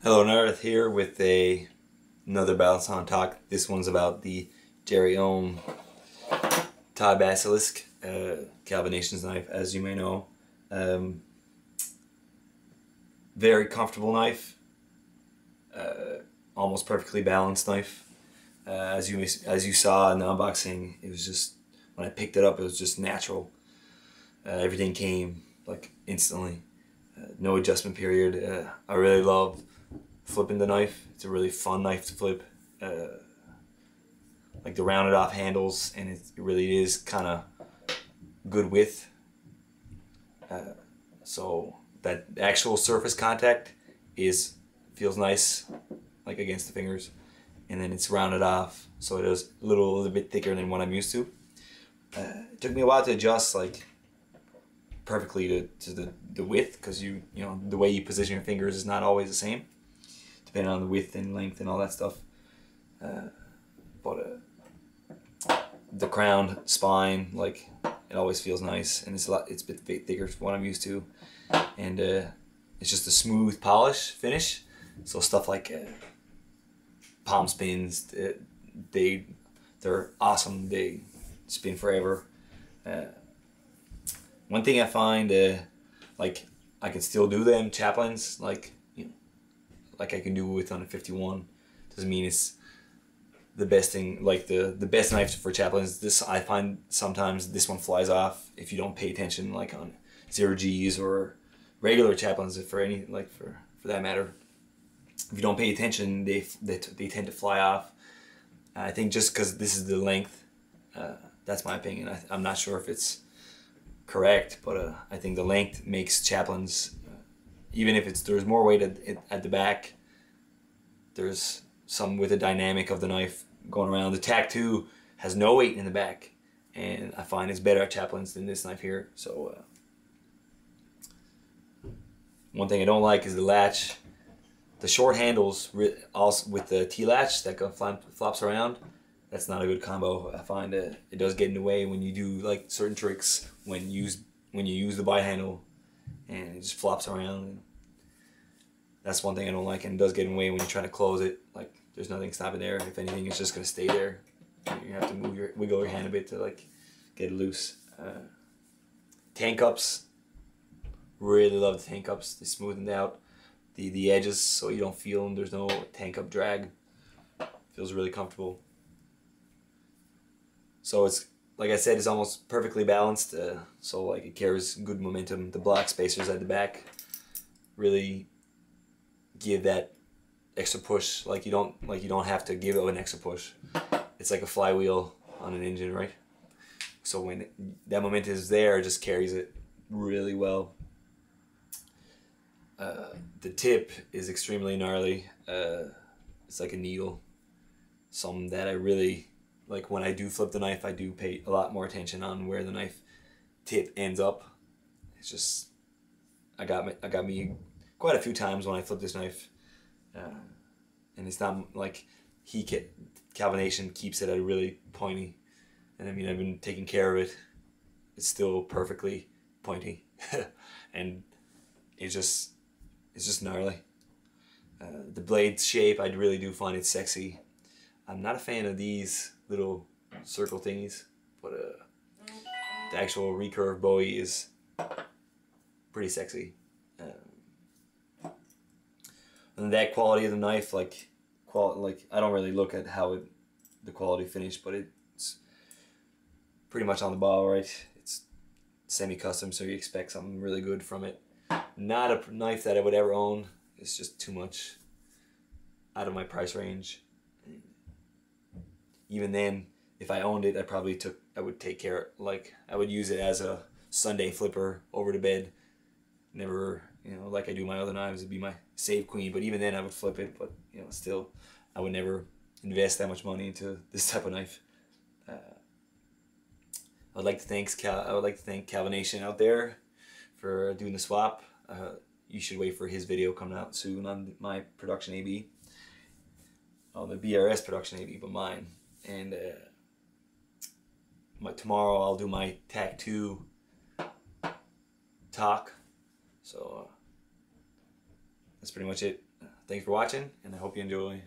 Hello Earth here with another Balisong talk. This one's about the Jerry Hom Basilisk, CalviNnation's knife, as you may know. Very comfortable knife, almost perfectly balanced knife. As you saw in the unboxing, it was just, when I picked it up, it was just natural. Everything came like instantly. No adjustment period. I really love flipping the knife. It's a really fun knife to flip. Like the rounded off handles, and it really is kind of good width. So that actual surface contact feels nice, like against the fingers, and then it's rounded off, so it is a little bit thicker than what I'm used to. It took me a while to adjust like perfectly to the width, because you know the way you position your fingers is not always the same, depending on the width and length and all that stuff. But the crown spine, like, it always feels nice, and it's a bit thicker from what I'm used to, and it's just a smooth polish finish. So stuff like palm spins, they're awesome. They spin forever. One thing I find, like, I can still do them chaplains, like, you know, like I can do with on a 51. Doesn't mean it's the best thing, like the best knife for chaplains. This, I find sometimes this one flies off if you don't pay attention, like on 0Gs or regular chaplains, for any, like for that matter. If you don't pay attention, they tend to fly off. I think just because this is the length, that's my opinion. I'm not sure if it's correct, but I think the length makes chaplains, even if there's more weight at the back, there's some with the dynamic of the knife going around. The TAC2 has no weight in the back, and I find it's better at chaplains than this knife here. So one thing I don't like is the latch. The short handles, also with the T-latch that flops around, that's not a good combo. I find it does get in the way when you do like certain tricks, when you use the bite handle, and it just flops around. And that's one thing I don't like, and it does get in the way when you're trying to close it. Like, there's nothing stopping there. If anything, it's just gonna stay there. You have to wiggle your hand a bit to like get it loose. Tank cups, really love the tank cups. They smoothen out the edges, so you don't feel them. There's no tank cup drag. Feels really comfortable. So it's, like I said, it's almost perfectly balanced. So like it carries good momentum. The block spacers at the back really give that extra push. Like you don't have to give it an extra push. It's like a flywheel on an engine, right? So when that momentum is there, it just carries it really well. The tip is extremely gnarly. It's like a needle. Something that I really like. When I do flip the knife, I do pay a lot more attention on where the knife tip ends up. It's just, I got me quite a few times when I flip this knife, and it's not like CalviNnation keeps it at a really pointy, and I mean, I've been taking care of it. It's still perfectly pointy, and it's just gnarly. The blade shape, I really do find it sexy. I'm not a fan of these little circle thingies, but the actual recurve bowie is pretty sexy. And that quality of the knife, like I don't really look at the quality finish, but it's pretty much on the ball, right? It's semi-custom, so you expect something really good from it. Not a knife that I would ever own. It's just too much out of my price range. Even then, if I owned it, I would take care, like I would use it as a Sunday flipper over the bed. Never, you know, like I do my other knives, it'd be my save queen, but even then I would flip it. But you know, still, I would never invest that much money into this type of knife. I would like to thank CalviNnation out there for doing the swap. You should wait for his video coming out soon on my production AB. On the BRS production AB, but mine. And tomorrow I'll do my TAC2 talk. So that's pretty much it. thanks for watching, and I hope you enjoy